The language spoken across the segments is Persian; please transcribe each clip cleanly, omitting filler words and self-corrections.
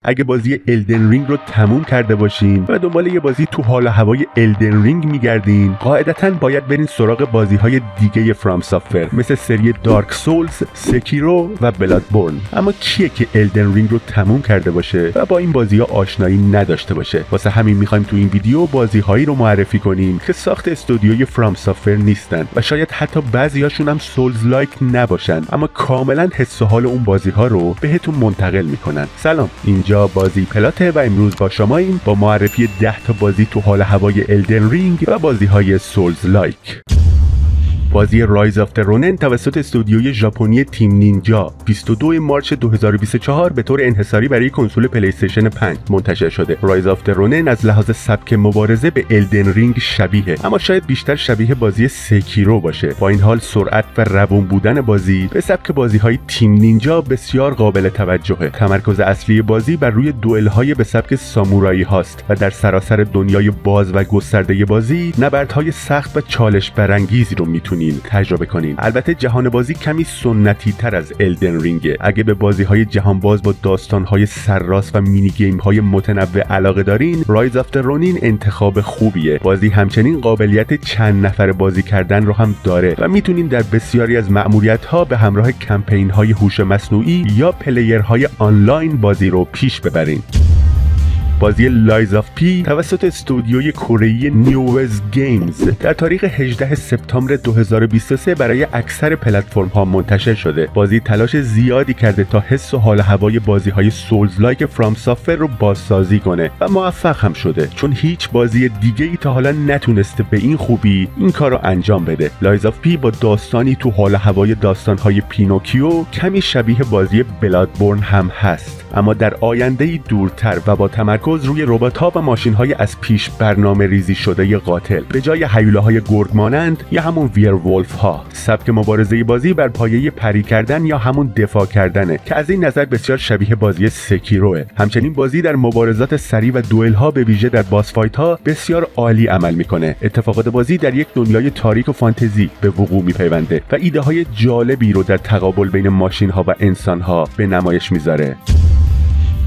اگه بازی الدن رینگ رو تموم کرده باشین و دنبال یه بازی تو حال و هوای الدن رینگ میگردین، قاعدتاً باید برین سراغ بازی‌های دیگه فرام سافتور مثل سری دارک سولز، سکیرو و بلادبورن. اما کیه که الدن رینگ رو تموم کرده باشه و با این بازی‌ها آشنایی نداشته باشه؟ واسه همین می‌خوایم تو این ویدیو بازی‌هایی رو معرفی کنیم که ساخت استودیوی فرام سافتور نیستن و شاید حتی بعضی‌هاشون هم سولز لایک نباشن، اما کاملاً حس و حال اون بازی‌ها رو بهتون منتقل می‌کنن. سلام، اینجا بازی پلاته و امروز با شماییم با معرفی 10 تا بازی تو حال هوای الدن رینگ و بازی‌های سولز لایک. بازی رایز آف رونن توسط استودیوی ژاپنی تیم نینجا 22 مارس 2024 به طور انحصاری برای کنسول پلی استیشن 5 منتشر شده. رایز آف رونن از لحاظ سبک مبارزه به الدن رینگ شبیه، اما شاید بیشتر شبیه بازی سکیرو باشه. با این حال سرعت و روون بودن بازی به سبک بازی‌های تیم نینجا بسیار قابل توجهه. تمرکز اصلی بازی بر روی دوئل‌های به سبک سامورایی هاست و در سراسر دنیای باز و گسترده بازی نبردهای سخت و چالش برانگیزی رو میتونید تجربه کنین. البته جهان بازی کمی سنتی تر از الدن رینگه. اگه به بازی‌های جهان باز با داستان‌های سرراست و مینی گیم‌های متنوع علاقه دارین، رایز آف رونن انتخاب خوبیه. بازی همچنین قابلیت چند نفره بازی کردن رو هم داره و میتونین در بسیاری از مأموریت‌ها به همراه کمپین‌های هوش مصنوعی یا پلیرهای آنلاین بازی رو پیش ببرین. بازی لایز آف پی توسط استودیوی کره‌ای نیووز گیمز در تاریخ 18 سپتامبر 2023 برای اکثر پلتفرم‌ها منتشر شده. بازی تلاش زیادی کرده تا حس و حال هوای بازی‌های سولز لایک فرام سافتور رو بازسازی کنه و موفق هم شده، چون هیچ بازی دیگه‌ای تا حالا نتونسته به این خوبی این کار رو انجام بده. لایز آف پی با داستانی تو حال هوای داستان‌های پینوکیو کمی شبیه بازی بلادبورن هم هست، اما در آینده‌ای دورتر و با تمرکز روی ربات‌ها و ماشین‌های از پیش برنامه ریزی شده قاتل به جای هیولاهای گرگ مانند یا همون ویرولف‌ها. سبک مبارزه بازی بر پایه پری کردن یا همون دفاع کردنه که از این نظر بسیار شبیه بازی سکیروه. همچنین بازی در مبارزات سریع و دوئل‌ها به ویژه در باس فایت‌ها بسیار عالی عمل می‌کنه. اتفاقات بازی در یک دنیای تاریک و فانتزی به وقوع می‌پیونده و ایده‌های جالبی رو در تقابل بین ماشین‌ها و انسان‌ها به نمایش می‌ذاره.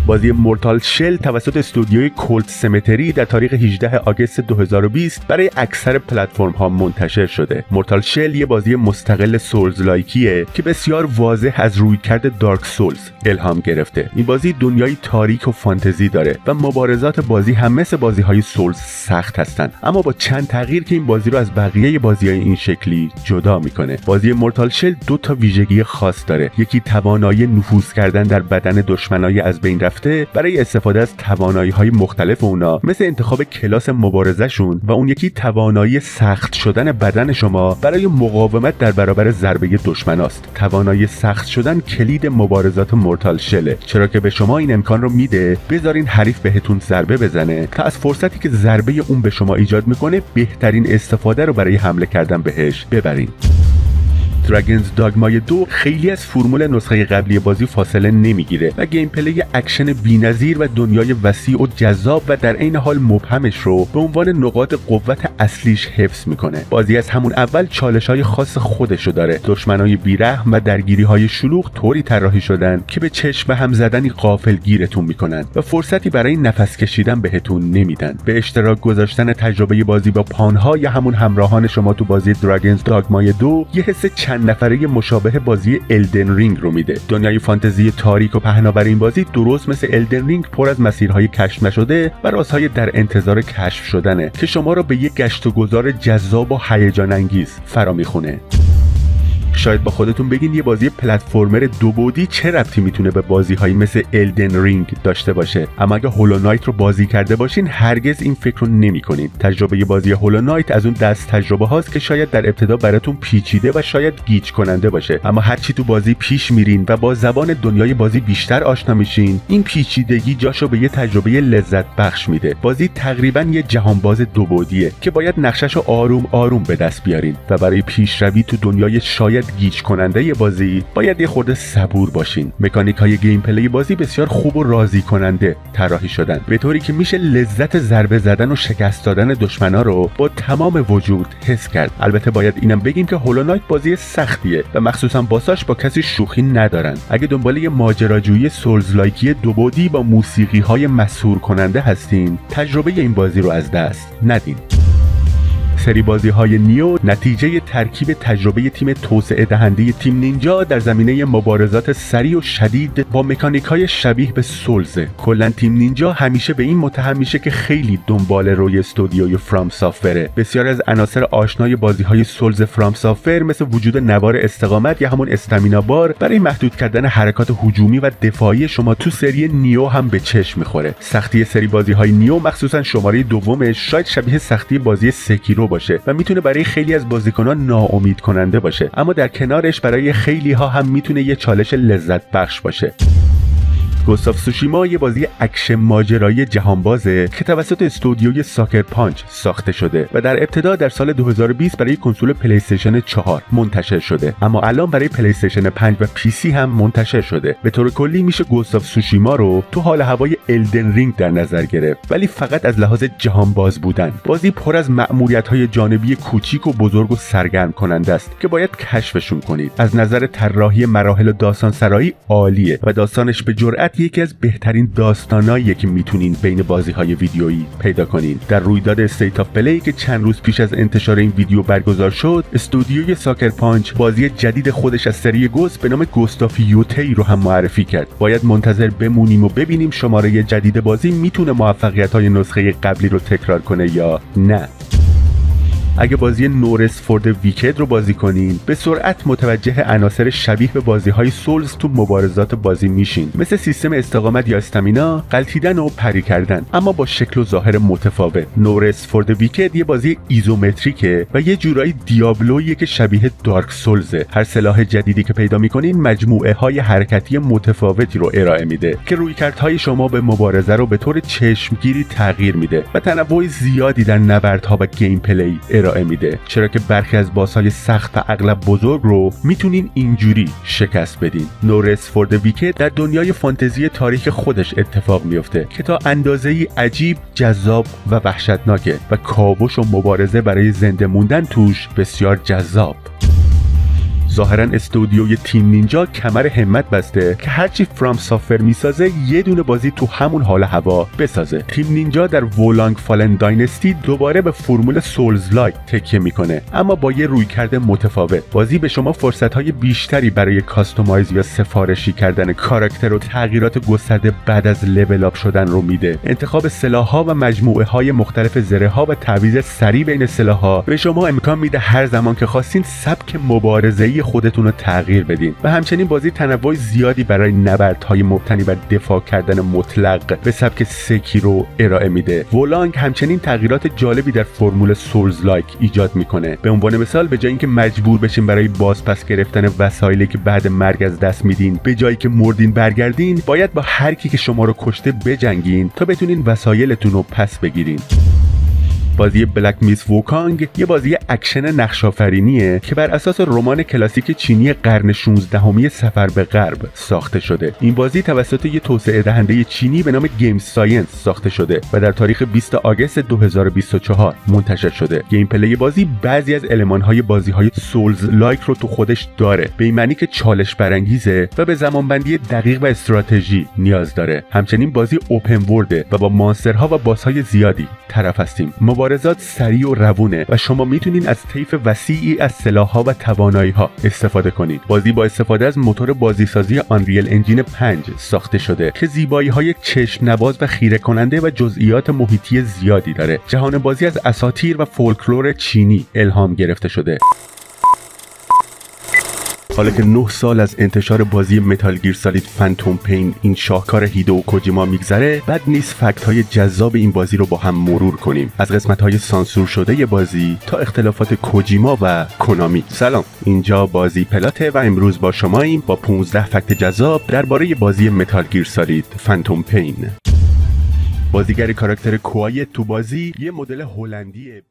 بازی مورتال شل توسط استودیوی کولت سمتری در تاریخ 18 آگوست 2020 برای اکثر پلتفرم‌ها منتشر شده. مورتال شل یه بازی مستقل سولز لایکیه که بسیار واضح از رویکرد دارک سولز الهام گرفته. این بازی دنیای تاریک و فانتزی داره و مبارزات بازی هم مثل بازی‌های سولز سخت هستن، اما با چند تغییر که این بازی رو از بقیه بازی‌های این شکلی جدا میکنه. بازی مورتال شل 2 تا ویژگی خاص داره. یکی توانایی نفوذ کردن در بدن دشمنای از بین رفته برای استفاده از توانایی‌های مختلف اونا، مثل انتخاب کلاس مبارزه‌شون، و اون یکی توانایی سخت شدن بدن شما برای مقاومت در برابر ضربه دشمناست. توانایی سخت شدن کلید مبارزات مورتال شله، چرا که به شما این امکان رو میده بذارین حریف بهتون ضربه بزنه تا از فرصتی که ضربه اون به شما ایجاد میکنه بهترین استفاده رو برای حمله کردن بهش ببرین. دراگونز داگمای 2 خیلی از فرمول نسخه قبلی بازی فاصله نمیگیره و گیم پلی اکشن بی‌نظیر و دنیای وسیع و جذاب و در عین حال مبهمش رو به عنوان نقاط قوت اصلیش حفظ میکنه. بازی از همون اول چالش‌های خاص خودش رو داره. دشمنای بیرحم و درگیری‌های شلوغ طوری طراحی شدن که به چشم هم زدنی غافلگیرتون میکنن و فرصتی برای نفس کشیدن بهتون نمیدن. به اشتراک گذاشتن تجربه بازی با پانها یا همون همراهان شما تو بازی دراگونز داگمای 2 یه حس چند نفره مشابه بازی الدن رینگ رو میده. دنیای فانتزی تاریک و پهناور این بازی درست مثل الدن رینگ پر از مسیرهای کشف نشده و رازهای در انتظار کشف شدنه که شما رو به یک گشت و گذار جذاب و هیجان انگیز فرا میخونه. شاید با خودتون بگین یه بازی پلتفرمر دو بعدی چه ربطی میتونه به بازی‌هایی مثل الدن رینگ داشته باشه، اما اگه هولو نایت رو بازی کرده باشین هرگز این فکر رو نمی‌کنین. تجربه بازی هولو نایت از اون دست تجربه هاست که شاید در ابتدا براتون پیچیده و شاید گیج کننده باشه، اما هرچی تو بازی پیش میرین و با زبان دنیای بازی بیشتر آشنا میشین، این پیچیدگی جاشو به یه تجربه لذت بخش میده. بازی تقریباً یه جهانباز دو بعدیه که باید نقشه‌شو آروم آروم به دست بیارین و برای پیشروی تو دنیای شاید گیج کننده بازی باید یه خورده صبور باشین. مکانیک های گیم پلی بازی بسیار خوب و راضی کننده طراحی شدن، به طوری که میشه لذت ضربه زدن و شکست دادن دشمنا رو با تمام وجود حس کرد. البته باید اینم بگیم که هولو نایت بازی سختیه و مخصوصا باساش با کسی شوخی ندارن. اگه دنبال یه ماجراجویی سولز لایکی دو بعدی با موسیقی های مسحور کننده هستین، تجربه این بازی رو از دست ندین. سری بازی های نیو نتیجه ترکیب تجربه تیم توسعه دهنده تیم نینجا در زمینه مبارزات سریع و شدید با مکانیک های شبیه به سولز. کلا تیم نینجا همیشه به این متهم میشه که خیلی دنبال روی استودیوی فرام سافتوره. بسیار از عناصر آشنای بازی های سولز فرام سافتور مثل وجود نوار استقامت یا همون استامینا بار برای محدود کردن حرکات هجومی و دفاعی شما تو سری نیو هم به چشم میخوره. سختی سری بازی های نیو مخصوصا شماره دومش شاید شبیه سختی بازی سکیرو باشه و میتونه برای خیلی از بازیکنان ناامید کننده باشه، اما در کنارش برای خیلی ها هم میتونه یه چالش لذت بخش باشه. گست آف سوشیما یه بازی اکشن ماجرایی جهانبازه که توسط استودیوی ساکر پانچ ساخته شده و در ابتدا در سال 2020 برای کنسول پلی استیشن 4 منتشر شده، اما الان برای پلی استیشن 5 و پی سی هم منتشر شده. به طور کلی میشه گست آف سوشیما رو تو حال هوای الدن رینگ در نظر گرفت، ولی فقط از لحاظ جهانباز بودن. بازی پر از مأموریت‌های جانبی کوچیک و بزرگ و سرگرم کننده است که باید کشفشون کنید. از نظر طراحی مراحل و داستان سرایی عالیه و داستانش به جرئت یکی از بهترین داستاناییه که میتونین بین بازی‌های ویدیویی پیدا کنین. در رویداد استیت آف پلی که چند روز پیش از انتشار این ویدیو برگزار شد، استودیوی ساکر پانچ بازی جدید خودش از سری گست به نام گست آف یوتی رو هم معرفی کرد. باید منتظر بمونیم و ببینیم شماره جدید بازی میتونه موفقیت‌های نسخه قبلی رو تکرار کنه یا نه. اگه بازی نورس فور د ویکد رو بازی کنین، به سرعت متوجه عناصر شبیه به بازی‌های سولز تو مبارزات بازی میشین، مثل سیستم استقامت یا استامینا، غلطیدن و پری کردن، اما با شکل و ظاهر متفاوت. نورس فور د ویکد یه بازی ایزومتریکه و یه جورایی دیابلویی که شبیه دارک سولزه. هر سلاح جدیدی که پیدا می‌کنین مجموعه های حرکتی متفاوتی رو ارائه میده که رویکردهای شما به مبارزه رو به طور چشمگیری تغییر میده و تنوع زیادی در نبردها و گیم پلی ارائه میده، چرا که برخی از باس‌های سخت و اغلب بزرگ رو میتونین اینجوری شکست بدین. نورس فور د ویکد در دنیای فانتزی تاریخ خودش اتفاق میفته که تا اندازه‌ای عجیب، جذاب و وحشتناکه و کاوش و مبارزه برای زنده موندن توش بسیار جذاب. ظاهرا استودیوی تیم نینجا کمر همت بسته که هرچی فرام سافتور میسازه یه دونه بازی تو همون حال هوا بسازه. تیم نینجا در وولانگ فالن داینستی دوباره به فرمول سولز لایک تکیه میکنه، اما با یه رویکرد متفاوت. بازی به شما فرصت‌های بیشتری برای کاستومایز یا سفارشی کردن کاراکتر و تغییرات گسترده بعد از لول اپ شدن رو میده. انتخاب سلاح‌ها و مجموعه‌های مختلف زره‌ها و تعویض سریع بین سلاح‌ها به شما امکان میده هر زمان که خواستین سبک مبارزه‌ای خودتون رو تغییر بدین و همچنین بازی تنوع زیادی برای نبردهای مبتنی بر دفاع کردن مطلق به سبک سکیرو ارائه میده. وولانگ همچنین تغییرات جالبی در فرمول سولز لایک ایجاد میکنه. به عنوان مثال به جای اینکه مجبور بشین برای بازپس گرفتن وسایلی که بعد مرگ از دست میدین به جایی که مردین برگردین، باید با هر کی که شما رو کشته بجنگین تا بتونین وسایلتون رو پس بگیرین. بازی بلک میس ووکانگ یه بازی اکشن نقش‌آفرینیه که بر اساس رمان کلاسیک چینی قرن 16 سفر به غرب ساخته شده. این بازی توسط یه توسعه دهنده چینی به نام گیم ساینس ساخته شده و در تاریخ 20 آگوست 2024 منتشر شده. گیم پلی بازی بعضی از المان‌های بازی‌های سولز لایک رو تو خودش داره، به این معنی که چالش برانگیزه و به زمانبندی دقیق و استراتژی نیاز داره. همچنین بازی اوپن ورلده و با مانسترها و باس‌های زیادی طرف هستیم. مبارزات سریع و روونه و شما میتونین از طیف وسیعی از سلاح‌ها و توانایی‌ها استفاده کنید. بازی با استفاده از موتور بازیسازی آنریل انجین 5 ساخته شده که زیبایی‌های چشم نواز و خیره کننده و جزئیات محیطی زیادی داره. جهان بازی از اساطیر و فولکلور چینی الهام گرفته شده. حالا که 9 سال از انتشار بازی متال گیر سالید فانتوم پین این شاهکار هیدئو کوجیما میگذره، بد نیست فکت‌های جذاب این بازی رو با هم مرور کنیم، از قسمت‌های سانسور شده بازی تا اختلافات کوجیما و کنامی. سلام، اینجا بازی پلاته و امروز با شماییم با 15 فکت جذاب درباره بازی متال گیر سالید فانتوم پین. بازیگر کاراکتر کوایت تو بازی یه مدل هلندیه